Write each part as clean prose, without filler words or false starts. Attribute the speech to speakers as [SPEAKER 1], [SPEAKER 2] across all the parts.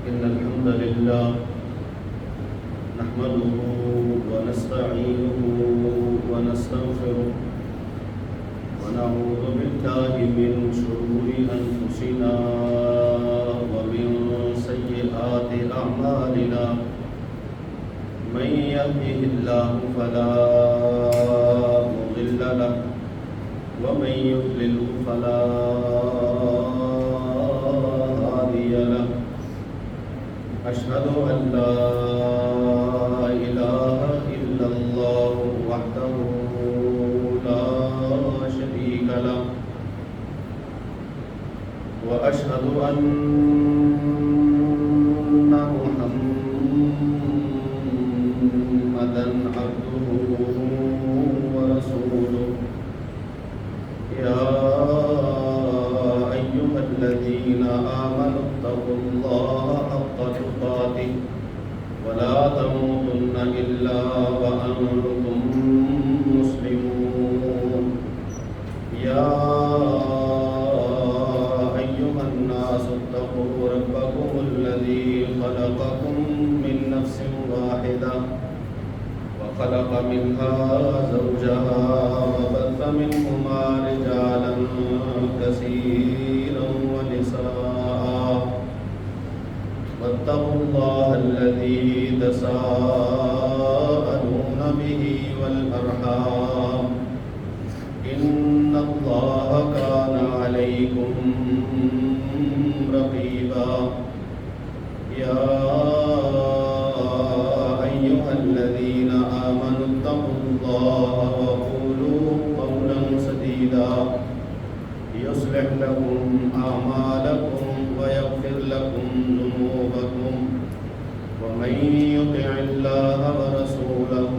[SPEAKER 1] إن الحمد لله نحمده ونستعينه ونستغفره ونعوذ بالله من شرور أنفسنا ومن سيئات أعمالنا من يهده الله فلا مضل له ومن يضلل فلا هادي له أشهد أن لا إله إلا الله وحده لا شريك له وأشهد أن محمدا عبده ورسوله يا أيها الذين آمنوا اتقوا الله حق تقاته ولا تموتن إلا وأنتم مسلمون يا أيها الناس اتقوا ربكم الذي خلقكم من نفس واحدة وخلق منها زوجها وبث منهما رجالا كثيرا ونساء واتقوا الله الذي تساءلون به والأرحام إن الله كان عليكم رقيبا يا أيها الذين آمنوا اتقوا الله وقولوا قولا سديدا يصلح لكم أعمالكم ويغفر لكم ذنوبكم ومن يطع الله ورسوله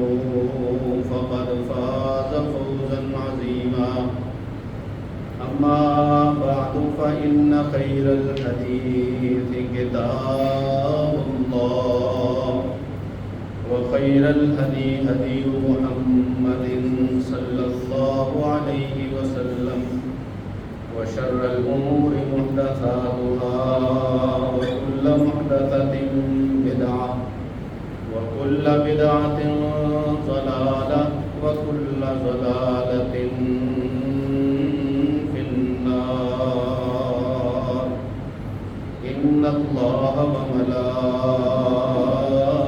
[SPEAKER 1] فقد فاز فوزا عظيما أما بعد فإن خير الحديث كتاب الله وخير الهدي هدي محمد صلى الله عليه وسلم وشر الأمور محدثاتها وكل محدثة بدعة وكل بدعة ضلالة وكل ضلالة في النار إن الله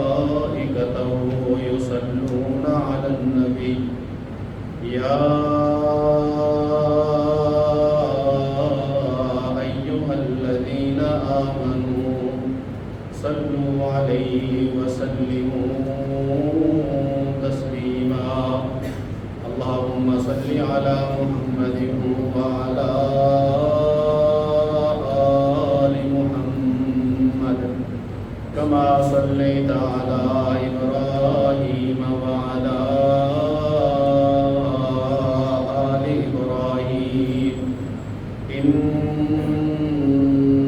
[SPEAKER 1] وملائكته يصلون على النبي يا أيها الذين آمنوا صلوا عليه وسلموا تسليما اللهم صل على محمد وعلى آل محمد كما صليت على إبراهيم وعلى آل إبراهيم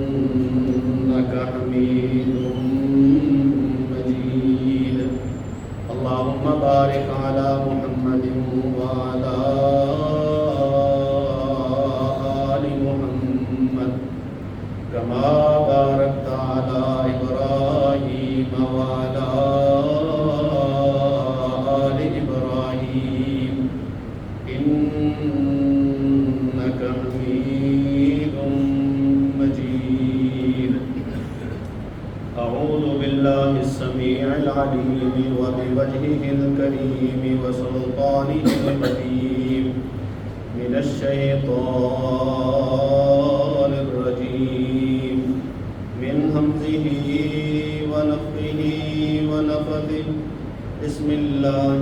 [SPEAKER 1] إنك حميد مجيد اللهم بارك على محمد وعلى آل محمد كما باركت على إبراهيم وعلى آل إبراهيم إنك حميد مجيد أعوذ بالله السميع العليم وبوجهه الكريم وسلطانه القديم من الشيطان الرجيم من همزه ونفخه ونفثه بسم الله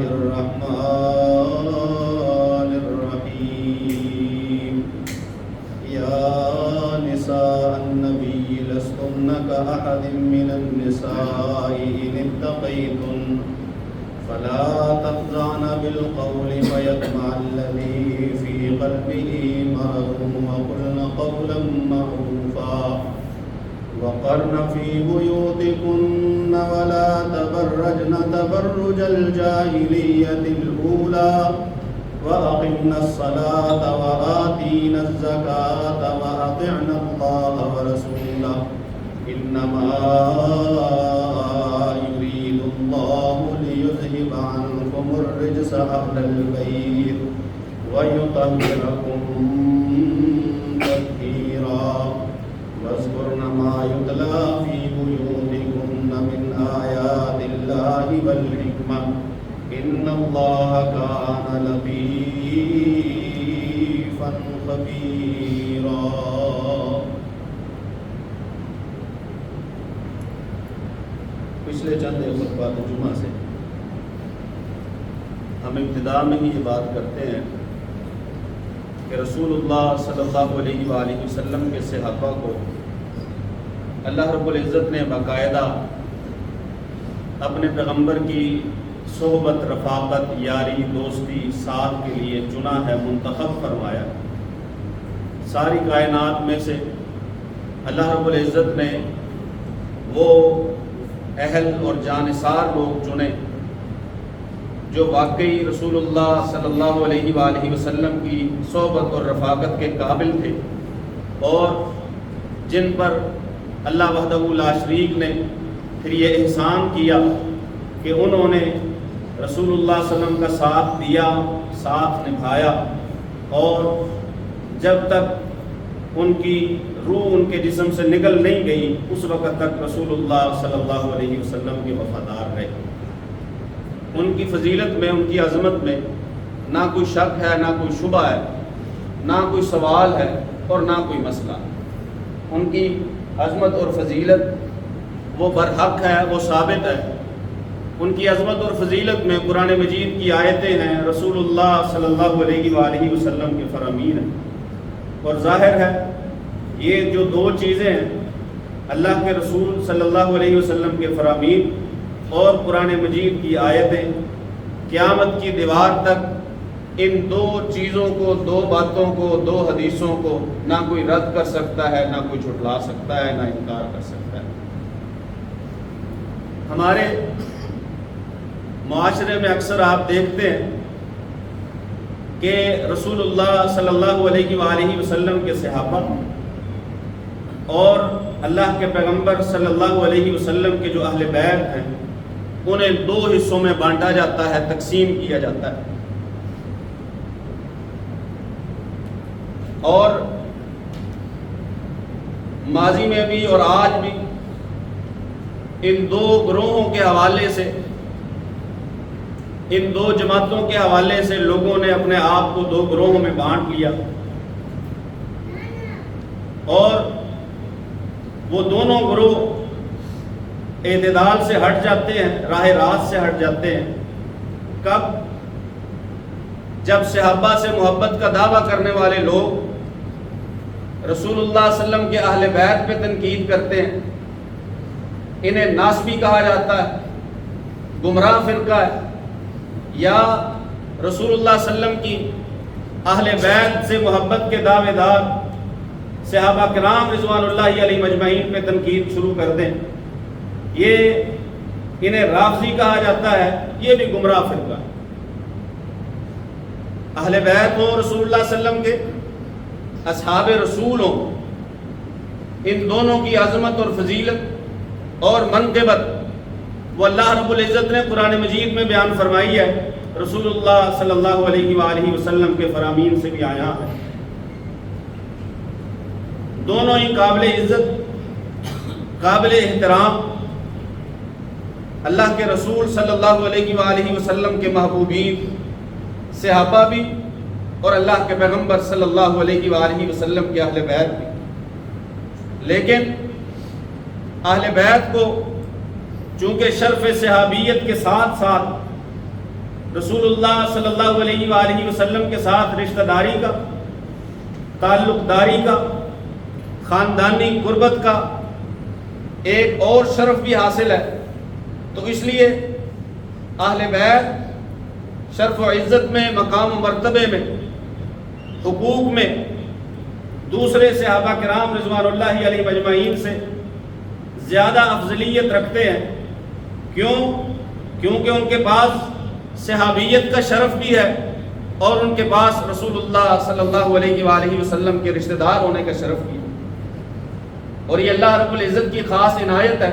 [SPEAKER 1] الرحمن الرحيم يا نساء النبي لستن كأحد من النساء إن اتقيتن فلا تخضعن بالقول فيطمع الذي في قلبه مرض وقلن قولا معروفا وقرن في بيوتكن ولا تبرجن تبرج الجاهلية الأولى وأقمنا الصلاة وآتينا الزكاة وأطعنا الله ورسوله انما يريد الله ليذهب عنكم الرجس اهل البيت ويطهركم تطهيرا واذكرن ما يتلى في بيوتكن من آيات الله والحكمة ان الله كان لطيفا خبيرا. پچھلے چند خطبات جمعہ سے ہم ابتدا میں ہی یہ بات کرتے ہیں کہ رسول اللہ صلی اللہ علیہ وآلہ وسلم کے صحابہ کو اللہ رب العزت نے باقاعدہ اپنے پیغمبر کی صحبت، رفاقت، یاری، دوستی، ساتھ کے لیے چنا ہے، منتخب فرمایا. ساری کائنات میں سے اللہ رب العزت نے وہ اہل اور جانثار لوگ چنے جو واقعی رسول اللہ صلی اللہ علیہ وآلہ وسلم کی صحبت اور رفاقت کے قابل تھے، اور جن پر اللہ وحدہ لا شریک نے پھر یہ احسان کیا کہ انہوں نے رسول اللہ صلی اللہ علیہ وسلم کا ساتھ دیا، ساتھ نبھایا، اور جب تک ان کی روح ان کے جسم سے نکل نہیں گئی اس وقت تک رسول اللہ صلی اللہ علیہ وسلم کے وفادار رہے. ان کی فضیلت میں، ان کی عظمت میں نہ کوئی شک ہے، نہ کوئی شبہ ہے، نہ کوئی سوال ہے اور نہ کوئی مسئلہ. ان کی عظمت اور فضیلت وہ برحق ہے، وہ ثابت ہے. ان کی عظمت اور فضیلت میں قرآن مجید کی آیتیں ہیں، رسول اللہ صلی اللہ علیہ وآلہ وسلم کے فرامین ہیں. اور ظاہر ہے یہ جو دو چیزیں ہیں، اللہ کے رسول صلی اللہ علیہ وسلم کے فرامین اور قرآن مجید کی آیتیں، قیامت کی دیوار تک ان دو چیزوں کو، دو باتوں کو، دو حدیثوں کو نہ کوئی رد کر سکتا ہے، نہ کوئی جھٹلا سکتا ہے، نہ انکار کر سکتا ہے. ہمارے معاشرے میں اکثر آپ دیکھتے ہیں کہ رسول اللہ صلی اللہ علیہ وآلہ وسلم کے صحابہ اور اللہ کے پیغمبر صلی اللہ علیہ وسلم کے جو اہل بیت ہیں انہیں دو حصوں میں بانٹا جاتا ہے، تقسیم کیا جاتا ہے. اور ماضی میں بھی اور آج بھی ان دو گروہوں کے حوالے سے، ان دو جماعتوں کے حوالے سے لوگوں نے اپنے آپ کو دو گروہوں میں بانٹ لیا، اور وہ دونوں گروہ اعتدال سے ہٹ جاتے ہیں، راہ راست سے ہٹ جاتے ہیں. کب؟ جب صحابہ سے محبت کا دعویٰ کرنے والے لوگ رسول اللہ صلی اللہ علیہ وسلم کے اہل بیت پہ تنقید کرتے ہیں، انہیں ناسبی کہا جاتا ہے، گمراہ فرقہ ہے، یا رسول اللہ صلی اللہ علیہ وسلم کی اہل بیت سے محبت کے دعوے دار صحابہ کرام رضوان اللہ علیہ مجمعین پہ تنقید شروع کر دیں، یہ انہیں رافضی کہا جاتا ہے، یہ بھی گمراہ فرقہ ہے. اہل بیت ہو رسول اللہ صلی اللہ علیہ وسلم کے، اصحاب رسول ہوں، ان دونوں کی عظمت اور فضیلت اور منقبت وہ اللہ رب العزت نے قرآن مجید میں بیان فرمائی ہے، رسول اللہ صلی اللہ علیہ وآلہ وسلم کے فرامین سے بھی آیا ہے. دونوں ہی قابل عزت، قابل احترام، اللہ کے رسول صلی اللہ علیہ وآلہ وسلم کے محبوبین صحابہ بھی، اور اللہ کے پیغمبر صلی اللہ علیہ وآلہ وسلم کے اہل بیت بھی. لیکن اہل بیت کو چونکہ شرف صحابیت کے ساتھ ساتھ رسول اللہ صلی اللہ علیہ وآلہ وسلم کے ساتھ رشتہ داری کا، تعلق داری کا، خاندانی قربت کا ایک اور شرف بھی حاصل ہے، تو اس لیے اہل بیت شرف و عزت میں، مقام و مرتبے میں، حقوق میں دوسرے صحابہ کرام رضوان اللہ علیہ مجمعین سے زیادہ افضلیت رکھتے ہیں. کیوں؟ کیونکہ ان کے پاس صحابیت کا شرف بھی ہے اور ان کے پاس رسول اللہ صلی اللہ علیہ وآلہ وسلم کے رشتہ دار ہونے کا شرف بھی ہے. اور یہ اللہ رب العزت کی خاص عنایت ہے،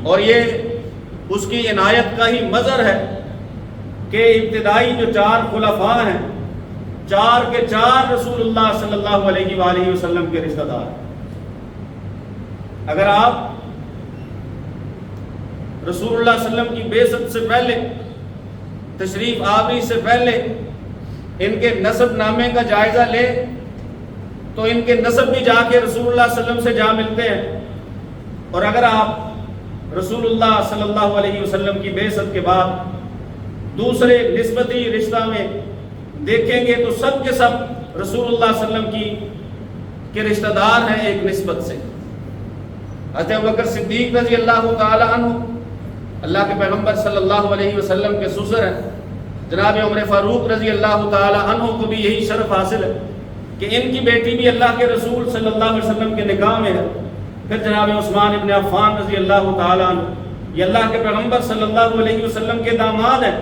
[SPEAKER 1] اور یہ اس کی عنایت کا ہی مظہر ہے کہ ابتدائی جو 4 خلفاء ہیں، 4 کے 4 رسول اللہ صلی اللہ علیہ وآلہ وسلم کے رشتہ دار۔ اگر آپ رسول اللہ صلی اللہ علیہ وسلم کی بعثت سے پہلے، تشریف آوری سے پہلے ان کے نسب نامے کا جائزہ لے تو ان کے نسب بھی جا کے رسول اللہ صلی اللہ علیہ وسلم سے جا ملتے ہیں، اور اگر آپ رسول اللہ صلی اللہ علیہ وسلم کی بعثت کے بعد دوسرے نسبتی رشتہ میں دیکھیں گے تو سب کے سب رسول اللہ صلی اللہ علیہ وسلم کے رشتہ دار ہیں ایک نسبت سے۔ حضرت ابوبکر صدیق رضی اللہ تعالی عنہ اللہ کے پیغمبر صلی اللہ علیہ وسلم کے سسر ہیں۔ جناب عمر فاروق رضی اللہ تعالی عنہ کو بھی یہی شرف حاصل ہے کہ ان کی بیٹی بھی اللہ کے رسول صلی اللہ علیہ وسلم کے نکاح میں ہے۔ پھر جناب عثمان ابن عفان رضی اللہ تعالی عنہ یہ اللہ کے پیغمبر صلی اللہ علیہ وسلم کے داماد ہیں،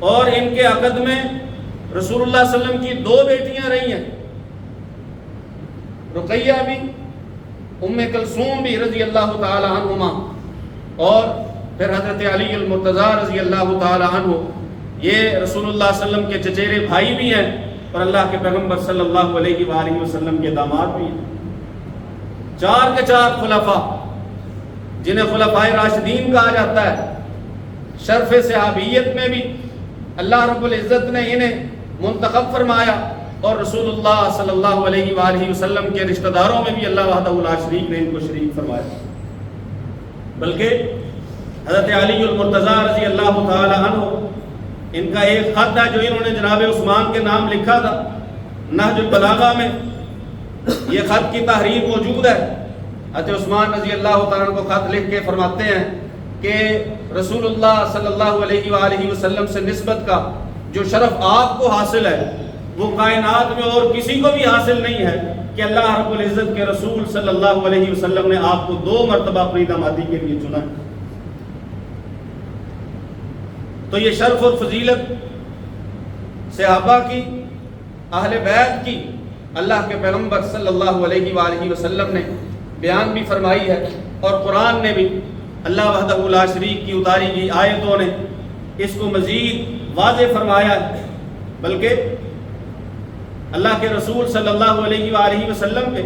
[SPEAKER 1] اور ان کے عقد میں رسول اللہ صلی اللہ علیہ وسلم کی 2 بیٹیاں رہی ہیں، رقیہ بھی، ام کلثوم بھی رضی اللہ تعالی عنہما، اور پھر حضرت علی المرتضیٰ رضی اللہ تعالی عنہ یہ رسول اللہ صلی اللہ علیہ وسلم کے چچیرے بھائی بھی ہیں اور اللہ کے پیغمبر صلی اللہ علیہ وآلہ وسلم کے داماد بھی ہیں۔ 4 کے 4 خلفاء جنہیں خلفائے راشدین کہا جاتا ہے، شرف صحابیت میں بھی اللہ رب العزت نے انہیں منتخب فرمایا، اور رسول اللہ صلی اللہ علیہ وآلہ وسلم کے رشتہ داروں میں بھی اللہ وحدہ لا شریک نے ان کو شریک فرمایا۔ بلکہ حضرت علی المرتضیٰ رضی اللہ تعالی عنہ ان کا ایک خط ہے جو انہوں نے جناب عثمان کے نام لکھا تھا نہج البلاغہ میں، یہ خط کی تحریر موجود ہے۔ حضرت عثمان رضی اللہ تعالیٰ عنہ کو خط لکھ کے فرماتے ہیں کہ رسول اللہ صلی اللہ علیہ وآلہ وسلم سے نسبت کا جو شرف آپ کو حاصل ہے وہ کائنات میں اور کسی کو بھی حاصل نہیں ہے کہ اللہ رب العزت کے رسول صلی اللہ علیہ وسلم نے آپ کو 2 مرتبہ اپنی دامادی کے لیے چنا ہے۔ تو یہ شرف اور فضیلت صحابہ کی، اہل بیت کی اللہ کے پیغمبر صلی اللہ علیہ وآلہ وسلم نے بیان بھی فرمائی ہے، اور قرآن نے بھی اللہ وحدہ لا شریک کی اتاری گئی آیتوں نے اس کو مزید واضح فرمایا ہے۔ بلکہ اللہ کے رسول صلی اللہ علیہ وآلہ وسلم پہ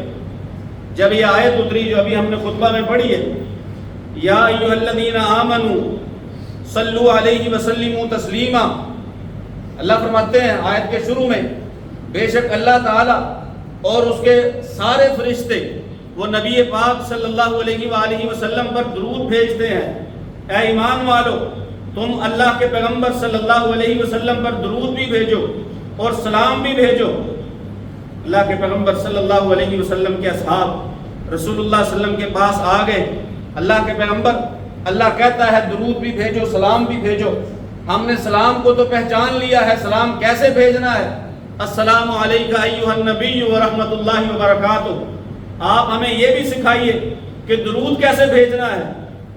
[SPEAKER 1] جب یہ آیت اتری جو ابھی ہم نے خطبہ میں پڑھی ہے، یا ایھا الذین آمنوا صلوا علیہ وسلموا تسلیما، اللہ فرماتے ہیں آیت کے شروع میں، بے شک اللہ تعالیٰ اور اس کے سارے فرشتے وہ نبی پاک صلی اللہ علیہ وآلہ وسلم پر درود بھیجتے ہیں۔ اے ایمان والو، تم اللہ کے پیغمبر صلی اللہ علیہ وسلم پر درود بھی بھیجو اور سلام بھی بھیجو۔ اللہ کے پیغمبر صلی اللہ علیہ وسلم کے اصحاب رسول اللہ صلی اللہ علیہ وسلم کے پاس آ گئے، اللہ کے پیغمبر، اللہ کہتا ہے درود بھی بھیجو، سلام بھی بھیجو۔ ہم نے سلام کو تو پہچان لیا ہے، سلام کیسے بھیجنا ہے؟ السلام علیکہ ایھا النبی ورحمۃ اللہ وبرکاتہ۔ آپ ہمیں یہ بھی سکھائیے کہ درود کیسے بھیجنا ہے۔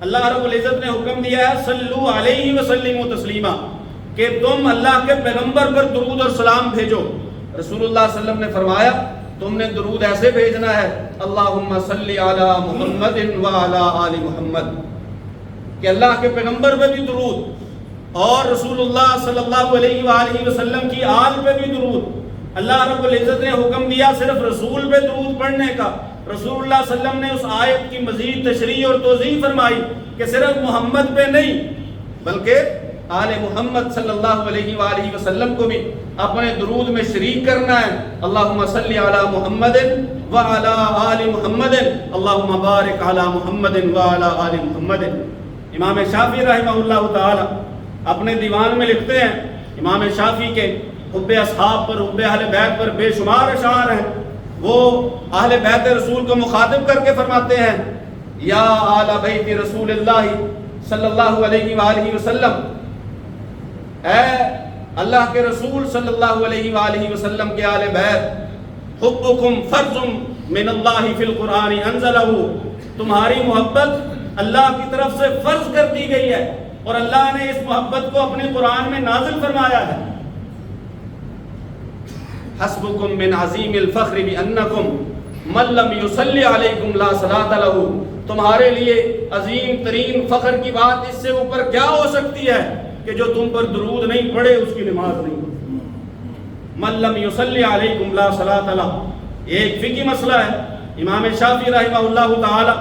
[SPEAKER 1] اللہ رب العزت نے حکم دیا ہے صلو علیہ وسلموا تسلیما، کہ تم اللہ کے پیغمبر پر درود اور سلام بھیجو۔ رسول اللہ صلی اللہ علیہ وسلم نے فرمایا تم نے درود ایسے بھیجنا ہے، اللہم صلی علی محمد وعلی آل محمد، کہ اللہ کے پیغمبر پہ بھی درود اور رسول اللہ صلی اللہ علیہ وآلہ وسلم کی آل پہ بھی درود۔ اللہ رب العزت نے حکم دیا صرف رسول پہ درود پڑھنے کا، رسول اللہ صلی اللہ علیہ وسلم نے اس آیت کی مزید تشریح اور توضیح فرمائی کہ صرف محمد پہ نہیں بلکہ آل محمد صلی اللہ علیہ وآلہ وسلم کو بھی اپنے درود میں شریک کرنا ہے۔ اللہم صلی علی محمد وعلی آل محمد، اللہم بارک علی محمد وعلی آل محمد۔ امام شافعی رحمہ اللہ تعالی اپنے دیوان میں لکھتے ہیں، امام شافعی کے حب اصحاب پر، حب اہل بیت پر بے شمار اشعار ہیں۔ وہ اہل بیت رسول کو مخاطب کر کے فرماتے ہیں، یا آل بیت رسول اللہ صلی اللہ علیہ وآلہ وسلم، اے اللہ کے رسول صلی اللہ علیہ وآلہ وسلم کے آل بیت، حبکم فرض من اللہ فی القرآن انزلہ، تمہاری محبت اللہ کی طرف سے فرض کر دی گئی ہے اور اللہ نے اس محبت کو اپنے قرآن میں نازل فرمایا ہے۔ حسبکم من عظیم الفخر بانکم من لم یصلی علیکم لا صلاۃ لہ، تمہارے لیے عظیم ترین فخر کی بات اس سے اوپر کیا ہو سکتی ہے کہ جو تم پر درود نہیں پڑھے اس کی نماز نہیں ہوتی۔ من لم یصلی علیکم لا صلاۃ لہ، یہ ایک فقہی مسئلہ ہے۔ امام شافعی رحمہ اللہ تعالی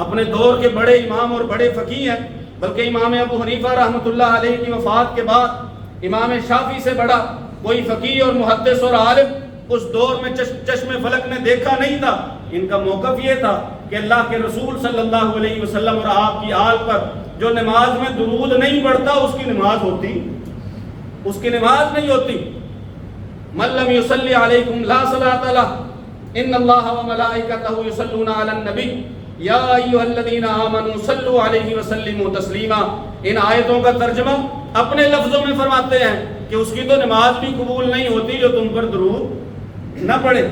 [SPEAKER 1] اپنے دور کے بڑے امام اور بڑے فقیہ ہیں، بلکہ امام ابو حنیفہ رحمۃ اللہ علیہ کی وفات کے بعد امام شافعی سے بڑا کوئی فقیہ اور محدث اور عالم اس دور میں چشم فلک نے دیکھا نہیں تھا۔ ان کا موقف یہ تھا کہ اللہ کے رسول صلی اللہ علیہ وسلم اور آپ کی آل پر جو نماز میں درود نہیں پڑھتا اس کی نماز ہوتی، اس کی نماز نہیں ہوتی۔ من لم یصلی علیکم لا صلاۃ لہ، ان اللہ وملائکتہ یصلون علی النبی یا ایھا الذین آمنوا صلوا علیہ وسلموا تسلیما۔ ان آیتوں کا ترجمہ اپنے لفظوں میں فرماتے ہیں کہ اس کی تو نماز بھی قبول نہیں ہوتی جو تم پر درود نہ پڑھے۔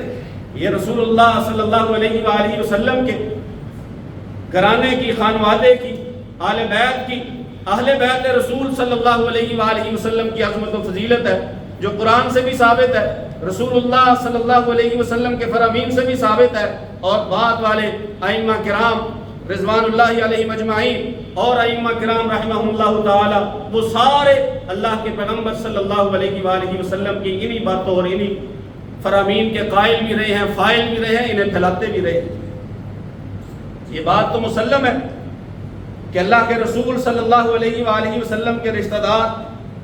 [SPEAKER 1] یہ رسول اللہ صلی اللہ علیہ وآلہ وسلم کے گھرانے کی، خانوادے کی، آل بیت کی، اہل بیت رسول صلی اللہ علیہ وآلہ وسلم کی عظمت و فضیلت ہے، جو قرآن سے بھی ثابت ہے، رسول اللہ صلی اللہ علیہ وسلم کے فرامین سے بھی ثابت ہے، اور بعد والے ائمہ کرام رضوان اللہ علیہ مجمعین اور ائمہ کرام رحمہم اللہ تعالی وہ سارے اللہ کے پیغمبر صلی اللہ علیہ وآلہ وسلم کی انہی باتوں اور انہی فرامین کے قائل بھی رہے ہیں، فائل بھی رہے ہیں، انہیں پھیلاتے بھی رہے ہیں۔ یہ بات تو مسلم ہے کہ اللہ کے رسول صلی اللہ علیہ وآلہ وسلم کے رشتہ دار،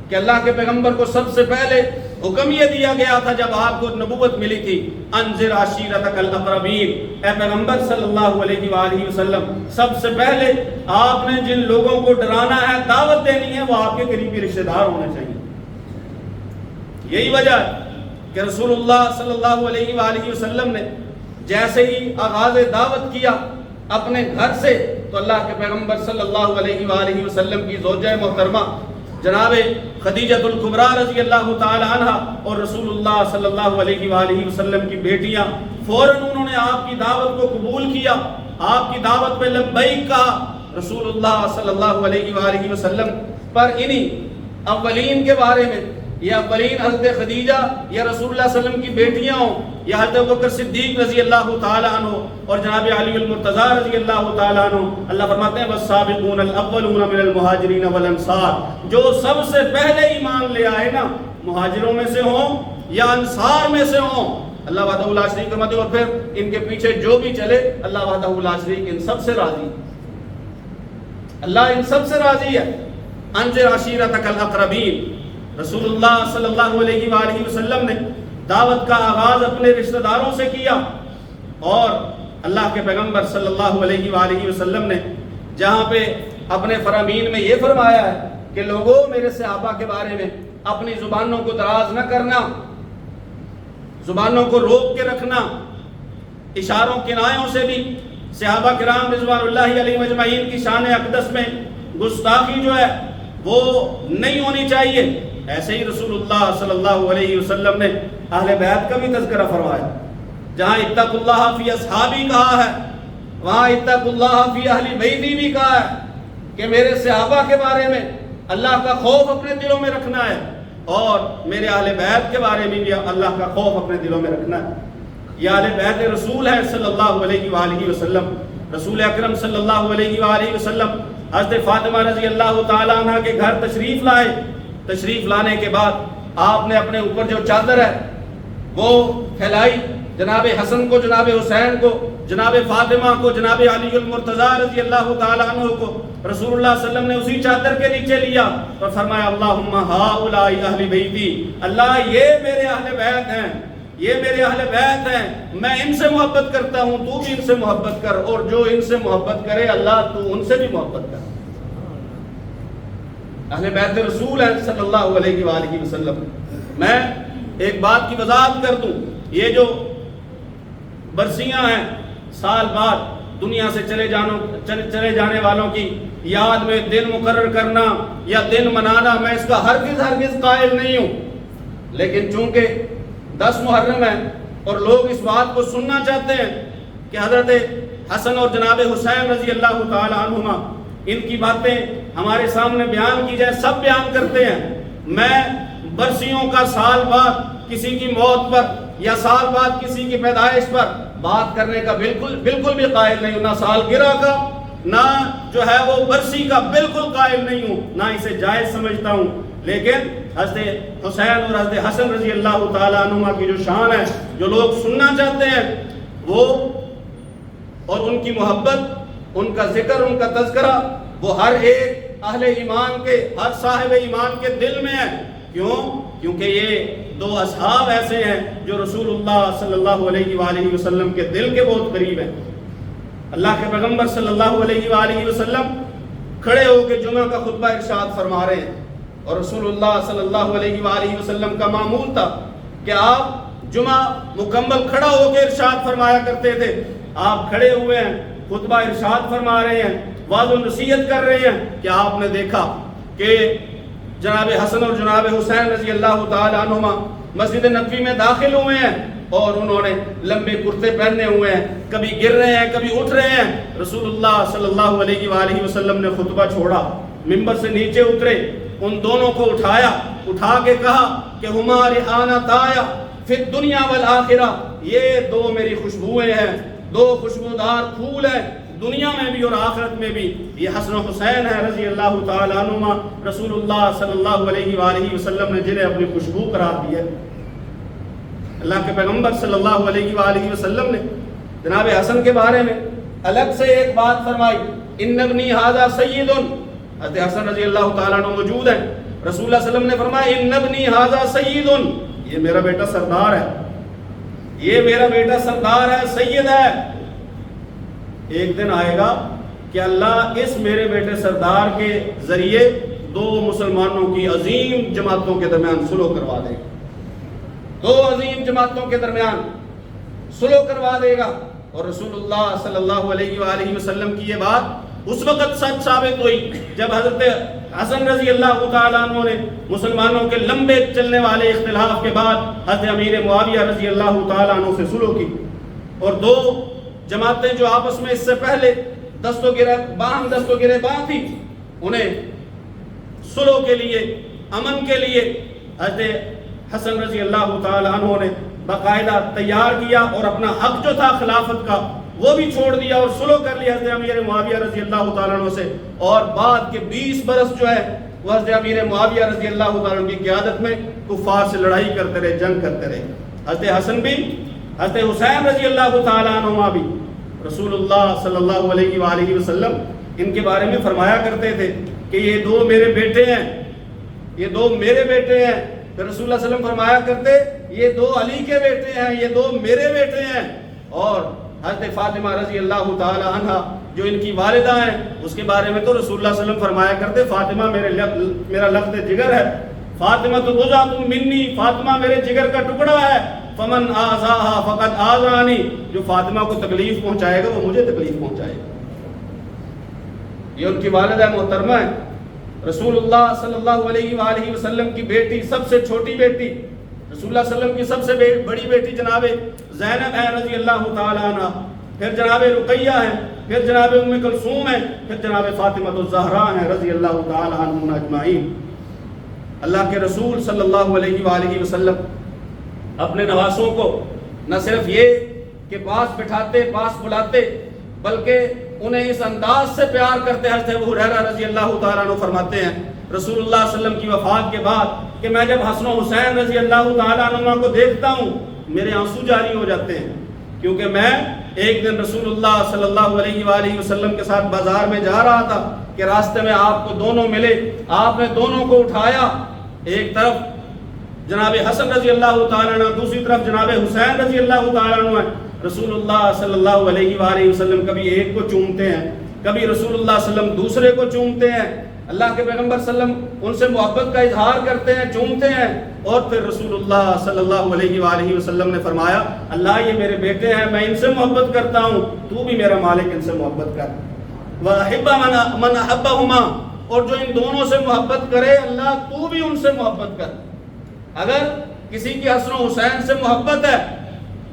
[SPEAKER 1] کہ اللہ کے پیغمبر کو سب سے پہلے حکم یہ دیا گیا تھا جب آپ کو نبوت ملی تھی، انذر عشیرتک الاقربین، اے پیغمبر صلی اللہ علیہ وآلہ وسلم سب سے پہلے آپ نے جن لوگوں کو ڈرانا ہے، دعوت دینی ہے، وہ آپ کے قریبی رشتہ دار ہونے چاہیے۔ یہی وجہ ہے کہ رسول اللہ صلی اللہ علیہ وآلہ وسلم نے جیسے ہی آغاز دعوت کیا اپنے گھر سے، تو اللہ کے پیغمبر صلی اللہ علیہ وآلہ وسلم کی زوجہ محترمہ جناب خدیجۃ الکبریٰ رضی اللہ تعالی عنہ اور رسول اللہ صلی اللہ علیہ وآلہ وسلم کی بیٹیاں فوراً انہوں نے آپ کی دعوت کو قبول کیا، آپ کی دعوت پہ لبیک کہا۔ رسول اللہ صلی اللہ علیہ وآلہ وسلم پر انہی اولین کے بارے میں، یہ اولین حضرت خدیجہ یا رسول اللہ صلی اللہ علیہ وسلم کی بیٹیاں ہوں یا حضرت ابوبکر صدیق رضی اللہ تعالی عنہ اور جناب علی المرتضیٰ رضی اللہ تعالی عنہ، اللہ فرماتے ہیں والسابقون الاولون من المہاجرین والانصار، جو سب سے پہلے ایمان لے آئے نا، مہاجروں میں سے ہوں یا انصار میں سے ہوں، اللہ وحدہ لا شریک فرماتے ہیں، اور پھر ان کے پیچھے جو بھی چلے اللہ وحدہ لا شریک ان سب سے راضی، اللہ ان سب سے راضی ہے۔ انذر عشیرتک الاقربین، رسول اللہ صلی اللہ علیہ وآلہ وسلم نے دعوت کا آغاز اپنے رشتہ داروں سے کیا، اور اللہ کے پیغمبر صلی اللہ علیہ وآلہ وسلم نے جہاں پہ اپنے فرامین میں یہ فرمایا ہے کہ لوگوں میرے صحابہ کے بارے میں اپنی زبانوں کو دراز نہ کرنا، زبانوں کو روک کے رکھنا، اشاروں کنایوں سے بھی صحابہ کرام رضوان اللہ علیہ مجمعین کی شان اقدس میں گستاخی جو ہے وہ نہیں ہونی چاہیے۔ ایسے ہی رسول اللہ صلی اللہ علیہ وسلم نے اہل بیت کا بھی تذکرہ فرمایا، جہاں اتقوا اللہ فی اصحابی کہا ہے وہاں اتقوا اللہ فی اہل بیتی بھی کہا ہے، کہ میرے صحابہ کے بارے میں اللہ کا خوف اپنے دلوں میں رکھنا ہے، اور میرے اہل بیت کے بارے میں بھی اللہ کا خوف اپنے دلوں میں رکھنا ہے۔ یہ اہل بیت رسول ہے صلی اللہ علیہ وآلہ وسلم، رسول اکرم صلی اللہ علیہ وآلہ وسلم حضرت فاطمہ رضی اللہ تعالیٰ عنہ کے گھر تشریف لائے، تشریف لانے کے بعد آپ نے اپنے اوپر جو چادر ہے وہ پھیلائی، جناب حسن کو، جناب حسین کو، جناب فاطمہ کو، جناب علی المرتضیٰ رضی اللہ تعالیٰ عنہ کو رسول اللہ صلی اللہ علیہ وسلم نے اسی چادر کے نیچے لیا اور فرمایا اللہم ہؤلاء اہل بیتی، اللہ یہ میرے اہل بیت ہیں، یہ میرے اہل بیت ہیں، میں ان سے محبت کرتا ہوں، تو بھی ان سے محبت کر، اور جو ان سے محبت کرے اللہ تو ان سے بھی محبت کر۔ اہل بیت رسول ہے صلی اللہ علیہ وآلہ وسلم۔ میں ایک بات کی وضاحت کر دوں، یہ جو برسیاں ہیں سال بعد دنیا سے چلے جانے والوں کی یاد میں دن مقرر کرنا یا دن منانا، میں اس کا ہرگز قائل نہیں ہوں، لیکن چونکہ 10 محرم ہے اور لوگ اس بات کو سننا چاہتے ہیں کہ حضرت حسن اور جناب حسین رضی اللہ تعالی عنہما ان کی باتیں ہمارے سامنے بیان کی جائے، سب بیان کرتے ہیں۔ میں برسیوں کا سال بعد کسی کی موت پر یا سال بعد کسی کی پیدائش پر بات کرنے کا بالکل بھی قائل نہیں ہوں، نہ سالگرہ کا، نہ جو ہے وہ برسی کا بالکل قائل نہیں ہوں، نہ اسے جائز سمجھتا ہوں۔ لیکن حضرت حسین اور حضرت حسن رضی اللہ تعالیٰ عنہما کی جو شان ہے، جو لوگ سننا چاہتے ہیں، وہ اور ان کی محبت، ان کا ذکر، ان کا تذکرہ، وہ ہر ایک اہل ایمان کے، ہر صاحب ایمان کے دل میں ہے۔ کیوں؟ کیونکہ یہ دو اصحاب ایسے ہیں جو رسول اللہ صلی اللہ علیہ وآلہ وسلم کے دل کے بہت قریب ہیں۔ اللہ کے پیغمبر صلی اللہ علیہ وآلہ وسلم کھڑے ہو کے جمعہ کا خطبہ ارشاد فرما رہے ہیں، اور رسول اللہ صلی اللہ علیہ وآلہ وسلم کا معمول تھا کہ آپ جمعہ مکمل کھڑا ہو کے ارشاد فرمایا کرتے تھے۔ آپ کھڑے ہوئے ہیں، خطبہ ارشاد فرما رہے ہیں، وعظ و نصیحت کر رہے ہیں کہ آپ نے دیکھا کہ جناب حسن اور جناب حسین رضی اللہ تعالیٰ عنہما مسجد نبوی میں داخل ہوئے ہیں، اور انہوں نے لمبے کرتے پہنے ہوئے ہیں، کبھی گر رہے ہیں، کبھی اٹھ رہے ہیں۔ رسول اللہ صلی اللہ علیہ وآلہ وسلم نے خطبہ چھوڑا، ممبر سے نیچے اترے، ان دونوں کو اٹھایا، اٹھا کے کہا کہ ہما ریحانتایا فی الدنیا والآخرہ، یہ دو میری خوشبوئیں ہیں، دو خوشبودار پھول ہیں، دنیا میں بھی اور آخرت میں بھی۔ یہ حسن و حسین ہے رضی اللہ تعالیٰ عنہما، رسول اللہ صلی اللہ علیہ وآلہ وسلم نے جنہیں اپنی خوشبو قرار دی ہے۔ اللہ کے پیغمبر صلی اللہ علیہ وآلہ وسلم نے جناب حسن کے بارے میں الگ سے ایک بات فرمائی، ان ابنی ھذا سید، حضرت حسن رضی اللہ تعالیٰ عنہ موجود ہیں، رسول اللہ صلی اللہ علیہ وسلم نے فرمایا ان ابنی ھذا سید، یہ میرا بیٹا سردار ہے، یہ میرا بیٹا سردار ہے، سید ہے۔ ایک دن آئے گا کہ اللہ اس میرے بیٹے سردار کے ذریعے دو مسلمانوں کی عظیم جماعتوں کے درمیان صلح کروا دے گا، دو عظیم جماعتوں کے درمیان صلح کروا دے گا۔ اور رسول اللہ صلی اللہ علیہ وآلہ وسلم کی یہ بات اس وقت سچ ثابت ہوئی جب حضرت حسن رضی اللہ تعالیٰ عنہ نے مسلمانوں کے لمبے چلنے والے اختلاف کے بعد حضرت امیر معاویہ رضی اللہ تعالیٰ عنہ سے صلح کی، اور دو جماعتیں جو آپس میں اس سے پہلے دست و گریباں تھی، انہیں صلح کے لیے، امن کے لیے حضرت حسن رضی اللہ تعالیٰ عنہ نے باقاعدہ تیار کیا، اور اپنا حق جو تھا خلافت کا وہ بھی چھوڑ دیا اور صلح کر لی حضرت امیر معاویہ رضی اللہ تعالیٰ عنہ سے، اور بعد کے 20 برس جو ہے وہ حضرت امیر معاویہ رضی اللہ تعالیٰ عنہ کی قیادت میں کفار سے لڑائی کرتے رہے، جنگ کرتے رہے۔ حضرت حسن بھی، حضرت حسین رضی اللہ تعالیٰ عنہما بھی، رسول اللہ صلی اللہ علیہ وآلہ وسلم ان کے بارے میں فرمایا کرتے تھے کہ یہ دو میرے بیٹے ہیں، یہ دو میرے بیٹے ہیں۔ پھر رسول اللہ صلی اللہ علیہ وسلم فرمایا کرتے یہ دو علی کے بیٹے ہیں، یہ دو میرے بیٹے ہیں۔ اور حضرت فاطمہ رضی اللہ تعالی عنہ جو ان کی والدہ ہیں، اس کے بارے میں تو رسول اللہ صلی اللہ علیہ وسلم فرمایا کرتے فاطمہ میرا لخت جگر ہے، فاطمہ تو بضعۃ منی، فاطمہ میرے جگر کا ٹکڑا ہے، فمن آذاها فقد آذانی، جو فاطمہ کو تکلیف پہنچائے گا وہ مجھے تکلیف پہنچائے گا۔ یہ ان کی والدہ محترمہ ہے، رسول اللہ صلی اللہ علیہ وآلہ وسلم کی بیٹی، سب سے چھوٹی بیٹی، رسول اللہ صلی اللہ علیہ وسلم کی سب سے بڑی بیٹی جناب زینب ہے رضی اللہ تعالی عنہ، پھر جناب رقیہ ہے، پھر جناب ام کلثوم ہے، پھر جناب فاطمہ الزہراء ہے رضی اللہ تعالی عنہم اجمعین۔ اللہ کے رسول صلی اللہ علیہ وآلہ وسلم اپنے نواسوں کو نہ صرف یہ کہ پاس بٹھاتے، پاس بلاتے، بلکہ انہیں اس انداز سے پیار کرتے۔ حضرت ابو ہریرہ رضی اللہ تعالیٰ عنہ فرماتے ہیں رسول اللہ صلی اللہ علیہ وسلم کی وفات کے بعد کہ میں جب حسن و حسین رضی اللہ تعالیٰ عنہ کو دیکھتا ہوں میرے آنسو جاری ہو جاتے ہیں، کیونکہ میں ایک دن رسول اللہ صلی اللہ علیہ وآلہ وسلم کے ساتھ بازار میں جا رہا تھا کہ راستے میں آپ کو دونوں ملے، آپ نے دونوں کو اٹھایا، ایک طرف جناب حسن رضی اللہ تعالیٰ عنہ، دوسری طرف جناب حسین رضی اللہ تعالیٰ عنہ ہے۔ رسول اللہ صلی اللہ علیہ وآلہ وسلم کبھی ایک کو چومتے ہیں، کبھی رسول اللہ صلی اللہ علیہ وسلم دوسرے کو چومتے ہیں، اللہ کے پیغمبر صلی اللہ علیہ وسلم ان سے محبت کا اظہار کرتے ہیں، چومتے ہیں، اور پھر رسول اللہ صلی اللہ علیہ وآلہ وسلم نے فرمایا اللہ یہ میرے بیٹے ہیں، میں ان سے محبت کرتا ہوں، تو بھی میرا مالک ان سے محبت کر۔ وَأَحِبَّ مَنْ أَحَبَّهُمَا، اور جو ان دونوں سے محبت کرے اللہ تو بھی ان سے محبت کر۔ اگر کسی کی حسن و حسین سے محبت ہے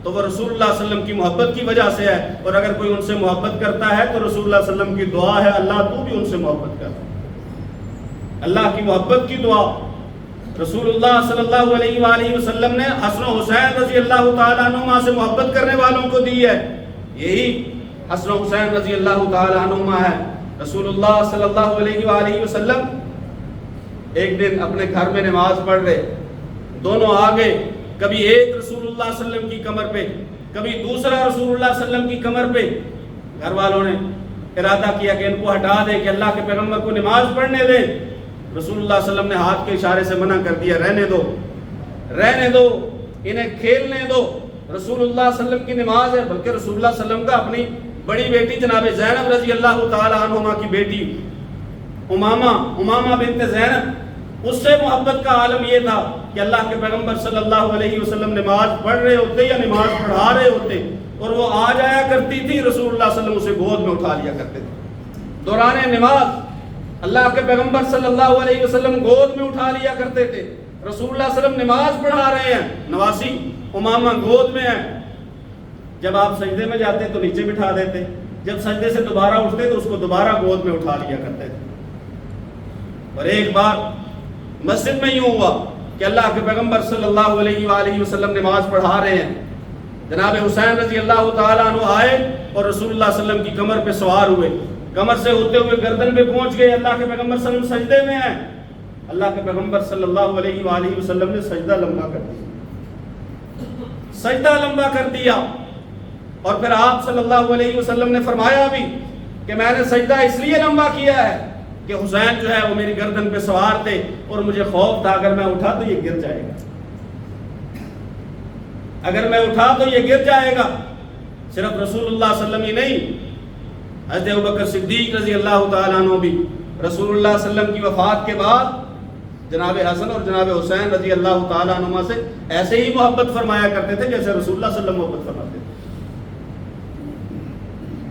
[SPEAKER 1] تو وہ رسول اللہ صلی اللہ علیہ وسلم کی محبت کی وجہ سے ہے، اور اگر کوئی ان سے محبت کرتا ہے تو رسول اللہ صلی اللہ علیہ وسلم کی دعا ہے اللہ تو بھی ان سے محبت کر۔ اللہ کی محبت کی دعا رسول اللہ صلی اللہ علیہ وآلہ وسلم نے حسن و حسین رضی اللہ تعالیٰ عنہما سے محبت کرنے والوں کو دی ہے. یہی حسن و حسین رضی اللہ تعالیٰ عنہما ہے. رسول اللہ صلی اللہ علیہ وآلہ وسلم ایک دن اپنے گھر میں نماز پڑھ رہے, دونوں آگے, کبھی ایک رسول اللہ صلی اللہ علیہ وسلم کی کمر پہ, کبھی دوسرا رسول اللہ صلی اللہ علیہ وسلم کی کمر پہ. گھر والوں نے ارادہ کیا کہ ان کو ہٹا دیں, کہ اللہ کے پیغمبر کو نماز پڑھنے دیں. رسول اللہ صلی اللہ علیہ وسلم نے ہاتھ کے اشارے سے منع کر دیا, رہنے دو, رہنے دو, انہیں کھیلنے دو, رسول اللہ صلی اللہ علیہ وسلم کی نماز ہے. بلکہ رسول اللہ صلی اللہ علیہ وسلم کا اپنی بڑی بیٹی جناب زینب رضی اللہ تعالی عنہما کی بیٹی امامہ بنت زینب, اس سے محبت کا عالم یہ تھا کہ اللہ کے پیغمبر صلی اللہ علیہ وسلم نماز پڑھ رہے ہوتے یا نماز پڑھا رہے ہوتے اور وہ آ جایا کرتی تھی, رسول اللہ صلی اللہ علیہ وسلم اسے گود میں اٹھا لیا کرتے تھے. دوران نماز اللہ کے پیغمبر صلی اللہ علیہ وسلم گود میں اٹھا لیا کرتے تھے. رسول اللہ صلی اللہ علیہ وسلم نماز پڑھا رہے ہیں, نواسی امامہ گود میں ہیں. جب آپ سجدے میں جاتے تو نیچے بٹھا دیتے, جب سجدے سے دوبارہ اٹھتے تو اس کو دوبارہ گود میں اٹھا لیا کرتے تھے. اور ایک بار مسجد میں یوں ہوا کہ اللہ کے پیغمبر صلی اللہ علیہ وآلہ وسلم نماز پڑھا رہے ہیں. جناب حسین رضی اللہ تعالیٰ عنہ آئے اور رسول اللہ صلی اللہ علیہ وسلم کی کمر پہ سوار ہوئے. کمر سے ہوتے ہوئے گردن پہ پہنچ گئے. اللہ کے پیغمبر صلی اللہ علیہ وسلم سجدے میں ہیں. اللہ کے پیغمبر صلی اللہ علیہ وآلہ وسلم نے سجدہ لمبا کر دیا, سجدہ لمبا کر دیا. اور پھر آپ صلی اللہ علیہ وسلم نے فرمایا بھی کہ میں نے سجدہ اس لیے لمبا کیا ہے کہ حسین جو ہے وہ میری گردن پہ سوار تھے اور مجھے خوف تھا اگر میں اٹھا تو یہ گر جائے گا, اگر میں اٹھا تو یہ گر جائے گا. صرف رسول اللہ صلی اللہ علیہ وسلم ہی نہیں, حضرت ابوبکر صدیق رضی اللہ تعالیٰ عنہ بھی رسول اللہ صلی اللہ علیہ وسلم کی وفات کے بعد جناب حسن اور جناب حسین رضی اللہ تعالیٰ عنہما سے ایسے ہی محبت فرمایا کرتے تھے جیسے رسول اللہ صلی اللہ علیہ وسلم محبت فرماتے تھے.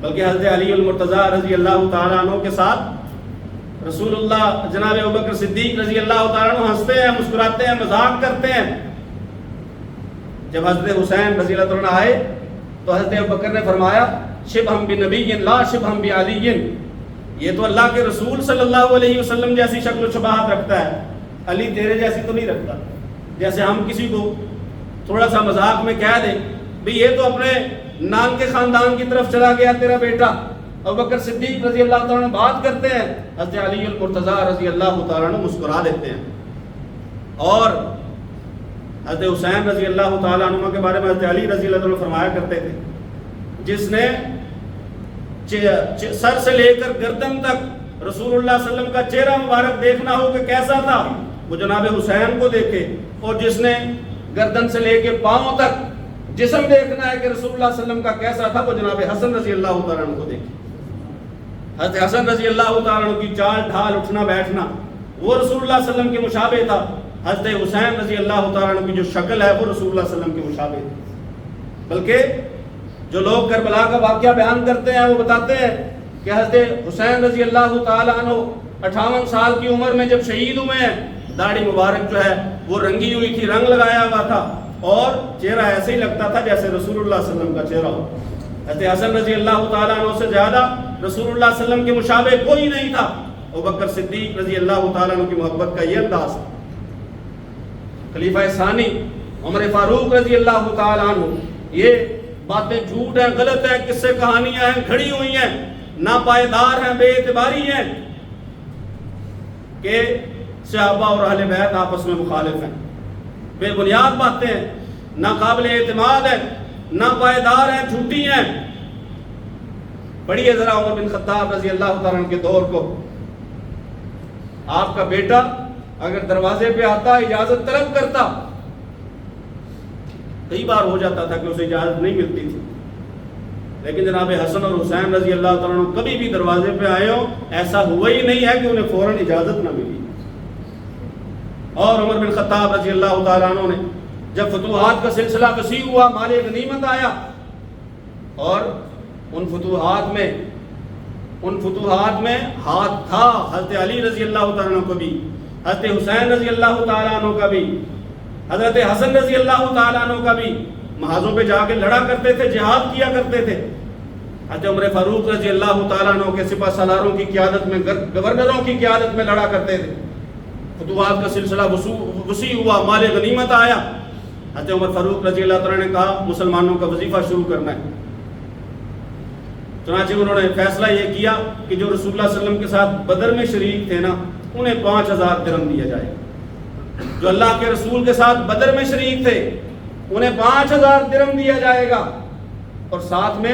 [SPEAKER 1] بلکہ حضرت علی المرتضیٰ رضی اللہ تعالیٰ عنہ کے ساتھ رسول اللہ جناب ابوبکر صدیق رضی اللہ تعالیٰ عنہ ہنستے ہیں, مسکراتے ہیں, مذاق کرتے ہیں. جب حضرت حسین رضی اللہ عنہ آئے تو حضرت ابوبکر نے فرمایا شبہم بنبی لا شبہم بعلی, یہ تو اللہ کے رسول صلی اللہ علیہ وسلم جیسی شکل و شباہت رکھتا ہے, علی تیرے جیسی تو نہیں رکھتا. جیسے ہم کسی کو تھوڑا سا مذاق میں کہہ دیں بھی یہ تو اپنے نام کے خاندان کی طرف چلا گیا تیرا بیٹا. ابوبکر صدیق رضی اللہ تعالیٰ عنہ بات کرتے ہیں, حضرت علی المرتضیٰ رضی اللہ تعالیٰ عنہ مسکرا دیتے ہیں. اور حضرت حسین رضی اللہ تعالیٰ عنہ کے بارے میں حضرت علی رضی اللہ عنہ فرمایا کرتے تھے جس نے سر سے لے کر گردن تک رسول اللہ صلی اللہ علیہ وسلم کا چہرہ مبارک دیکھنا ہو کہ کیسا تھا وہ جناب حسین کو دیکھے, اور جس نے گردن سے لے کے پاؤں تک جسم دیکھنا ہے کہ رسول اللہ صلی اللہ علیہ وسلم کا کیسا تھا وہ جناب حسن رضی اللہ تعالیٰ عنہ کو دیکھے. حضرت حسن رضی اللہ تعالیٰ عنہ کی چال ڈھال اٹھنا بیٹھنا وہ رسول اللہ صلی اللہ علیہ وسلم کے مشابہ تھا. حضرت حسین رضی اللہ تعالیٰ عنہ کی جو شکل ہے وہ رسول اللہ صلی اللہ علیہ وسلم کے مشابہ تھی. بلکہ جو لوگ کربلا کا واقعہ بیان کرتے ہیں وہ بتاتے ہیں کہ حضرت حسین رضی اللہ تعالیٰ عنہ 58 سال کی عمر میں جب شہید ہوئے ہیں, داڑھی مبارک جو ہے وہ رنگی ہوئی تھی, رنگ لگایا ہوا تھا, اور چہرہ ایسے ہی لگتا تھا جیسے رسول اللہ صلی اللہ علیہ وسلم کا چہرہ ہو. حضرت حسن رضی اللہ تعالیٰ عنہ سے زیادہ رسول اللہ صلی اللہ علیہ وسلم کے مشابہ کوئی نہیں تھا. ابوبکر صدیق رضی اللہ تعالیٰ عنہ کی محبت کا یہ انداز. خلیفہ ثانی عمر فاروق رضی اللہ تعالیٰ عنہ, یہ باتیں جھوٹ ہیں, غلط ہیں, قصے کہانیاں ہیں, گھڑی ہوئی ہیں, ناپائیدار ہیں, بے اعتباری ہیں کہ صحابہ اور اہل بیت آپس میں مخالف ہیں. بے بنیاد باتیں ہیں, ناقابل اعتماد ہیں, ناپائیدار ہیں, جھوٹی ہیں. پڑھیے ذرا عمر بن خطاب رضی اللہ تعالیٰ عنہ کے دور کو. آپ کا بیٹا اگر دروازے پہ آتا اجازت طلب کرتا, کئی بار ہو جاتا تھا کہ اسے اجازت نہیں ملتی تھی, لیکن جناب حسن اور حسین رضی اللہ تعالیٰ عنہ کبھی بھی دروازے پہ آئے ہو ایسا ہوا ہی نہیں ہے کہ انہیں فوراً اجازت نہ ملی. اور عمر بن خطاب رضی اللہ تعالیٰ عنہ نے جب فتوحات کا سلسلہ وسیع ہوا, مال غنیمت آیا, اور ان فتوحات میں ہاتھ تھا حضرت علی رضی اللہ تعالیٰ عنہ کو بھی, حضرت حسین رضی اللہ تعالیٰ عنہ کا بھی, حضرت حسن رضی اللہ تعالیٰ عنہ کا بھی. محاذوں پہ جا کے لڑا کرتے تھے, جہاد کیا کرتے تھے. حضرت عمر فاروق رضی اللہ تعالیٰ عنہ کے سپہ سالاروں کی قیادت میں, گورنروں کی قیادت میں لڑا کرتے تھے. فتوحات کا سلسلہ وسیع ہوا، مال غنیمت آیا، حضرت عمر فاروق رضی اللہ تعالیٰ نے کہا مسلمانوں کا وظیفہ شروع کرنا ہے۔ چنانچہ انہوں نے فیصلہ یہ کیا کہ جو رسول اللہ صلی اللہ علیہ وسلم کے ساتھ بدر میں شریک تھے نا، انہیں 5000 درہم دیا جائے گا۔ جو اللہ کے رسول کے ساتھ بدر میں شریک تھے انہیں 5000 درہم دیا جائے گا، اور ساتھ میں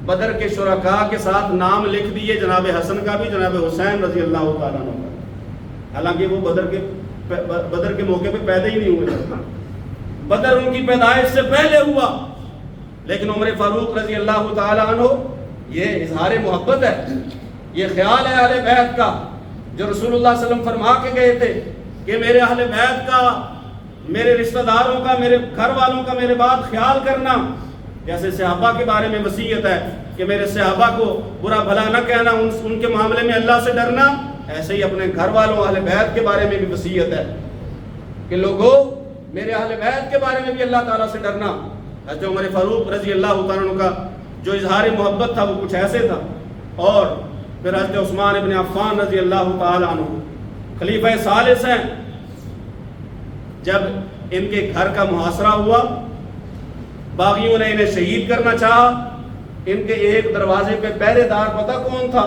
[SPEAKER 1] بدر کے شرکاء کے ساتھ نام لکھ دیے، جناب حسن کا بھی، جناب حسین رضی اللہ تعالیٰ عنہ کا۔ حالانکہ وہ بدر کے موقع پہ پیدا ہی نہیں ہوئے، بدر ان کی پیدائش سے پہلے ہوا، لیکن عمر فاروق رضی اللہ تعالیٰ عنہ، یہ اظہار محبت ہے، یہ خیال ہے اہل بیت کا، جو رسول اللہ صلی اللہ علیہ وسلم فرما کے گئے تھے کہ میرے اہل بیت کا، میرے رشتہ داروں کا، میرے گھر والوں کا میرے بات خیال کرنا۔ جیسے صحابہ کے بارے میں وصیت ہے کہ میرے صحابہ کو برا بھلا نہ کہنا، ان کے معاملے میں اللہ سے ڈرنا، ایسے ہی اپنے گھر والوں اہل بیت کے بارے میں بھی وصیت ہے کہ لوگوں میرے اہل بیت کے بارے میں بھی اللہ تعالیٰ سے ڈرنا۔ حضرت عمر فاروق رضی اللہ تعالیٰ عنہ کا جو اظہار محبت تھا وہ کچھ ایسے تھا۔ اور پھر حضرت عثمان ابن عفان رضی اللہ تعالیٰ عنہ خلیفہ ثالث ہیں، جب ان کے گھر کا محاصرہ ہوا، باغیوں نے انہیں شہید کرنا چاہا، ان کے ایک دروازے پہ پہرے دار پتہ کون تھا؟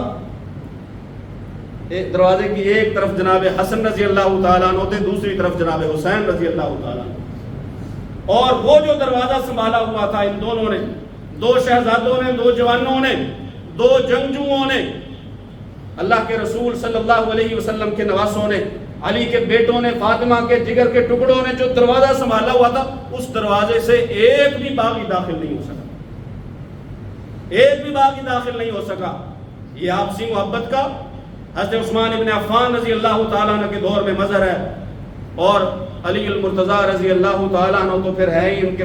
[SPEAKER 1] ایک دروازے کی ایک طرف جناب حسن رضی اللہ تعالیٰ عنہ تھے، دوسری طرف جناب حسین رضی اللہ تعالیٰ عنہ۔ اور وہ جو دروازہ سنبھالا ہوا تھا ان دونوں نے، دو شہزادوں نے، دو جوانوں نے، دو جنگجوؤں نے، اللہ کے رسول صلی اللہ علیہ وسلم کے نواسوں نے، علی کے بیٹوں نے، فاطمہ کے جگر کے ٹکڑوں نے جو دروازہ سنبھالا ہوا تھا، اس دروازے سے ایک بھی باغی داخل نہیں ہو سکا، ایک بھی باغی داخل نہیں ہو سکا۔ یہ آپسی محبت کا حضرت عثمان ابن عفان رضی اللہ تعالیٰ عنہ کے دور میں مظہر ہے، اور علی المرتضیٰ رضی اللہ تعالیٰ عنہ تو پھر ہے ہی ان کے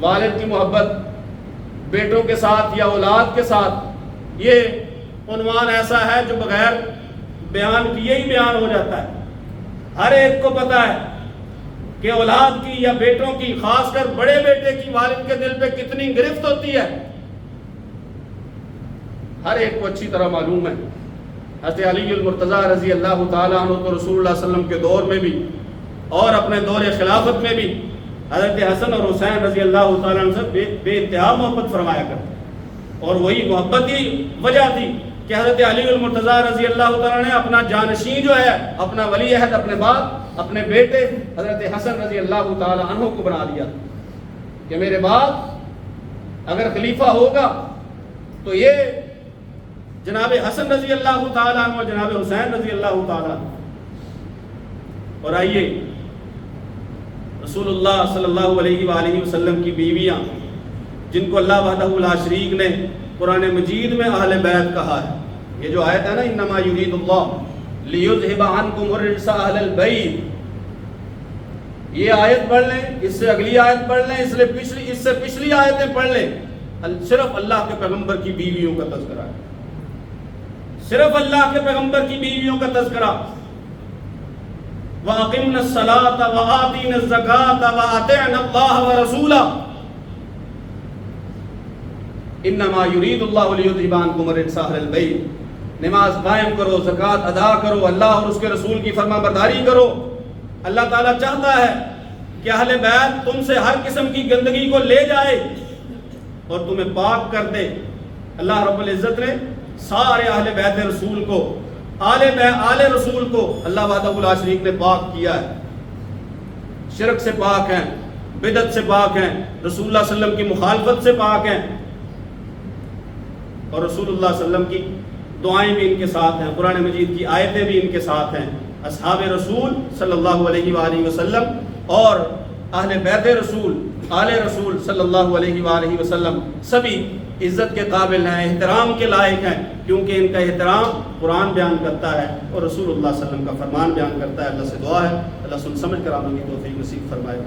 [SPEAKER 1] والد کی محبت بیٹوں کے ساتھ یا اولاد کے ساتھ، یہ عنوان ایسا ہے جو بغیر بیان کیے ہی بیان ہو جاتا ہے۔ ہر ایک کو پتا ہے کہ اولاد کی یا بیٹوں کی، خاص کر بڑے بیٹے کی، والد کے دل پہ کتنی گرفت ہوتی ہے، ہر ایک کو اچھی طرح معلوم ہے۔ حضرت علی المرتضیٰ رضی اللہ تعالیٰ عنہ تو رسول اللہ صلی اللہ علیہ وسلم کے دور میں بھی اور اپنے دور خلافت میں بھی حضرت حسن اور حسین رضی اللہ تعالیٰ عنہ سے بے انتہا محبت فرمایا کرتے، اور وہی محبت کی وجہ تھی کہ حضرت علی المرتضیٰ رضی اللہ تعالیٰ نے اپنا جانشین جو ہے، اپنا ولی عہد، اپنے باپ، اپنے بیٹے حضرت حسن رضی اللہ تعالیٰ عنہ کو بنا دیا کہ میرے باپ اگر خلیفہ ہوگا تو یہ جناب حسن رضی اللہ تعالیٰ عنہ اور جناب حسین رضی اللہ تعالیٰ عنہ۔ اور آئیے رسول اللہ صلی اللہ علیہ وآلہ وسلم کی بیویاں، جن کو اللہ وحدہ لا شریک نے قرآن مجید میں اہل بیت کہا ہے، یہ جو آیت ہے نا انما یرید اللہ لیذھب عنکم الرجس اہل البیت، یہ آیت پڑھ لیں، اس سے اگلی آیت پڑھ لیں، اس سے پچھلی آیتیں پڑھ لیں، صرف اللہ کے پیغمبر کی بیویوں کا تذکرہ ہے، صرف اللہ کے پیغمبر کی بیویوں کا تذکرہ۔ وَأَقِمْنَا الصَّلَاةَ وَآتِينَا الزَّكَاةَ وَأَطِعْنَا اللَّهَ وَرَسُولَهُ انما یرید اللہ لیذھب عنکم الرجس اہل البیت، نماز قائم کرو، زکوٰۃ ادا کرو، اللہ اور اس کے رسول کی فرما برداری کرو۔ اللہ تعالیٰ چاہتا ہے کہ اہل بیت تم سے ہر قسم کی گندگی کو لے جائے اور تمہیں پاک کر دے۔ اللہ رب العزت نے سارے اہل بیت رسول کو، آل رسول کو اللہ وحدہ لا شریک نے پاک کیا ہے، شرک سے پاک ہیں، بدعت سے پاک ہیں، رسول اللہ صلی اللہ علیہ وسلم کی مخالفت سے پاک ہیں، اور رسول اللہ صلی اللہ علیہ وسلم کی دعائیں بھی ان کے ساتھ ہیں، قرآن مجید کی آیتیں بھی ان کے ساتھ ہیں۔ اصحاب رسول صلی اللہ علیہ وآلہ وسلم اور اہل بیت رسول، آل رسول صلی اللہ علیہ وآلہ وسلم سبھی عزت کے قابل ہیں، احترام کے لائق ہیں، کیونکہ ان کا احترام قرآن بیان کرتا ہے اور رسول اللہ صلی اللہ علیہ وسلم کا فرمان بیان کرتا ہے۔ اللہ سے دعا ہے اللہ سن سمجھ کر عمل کی توفیق نصیب فرمائے۔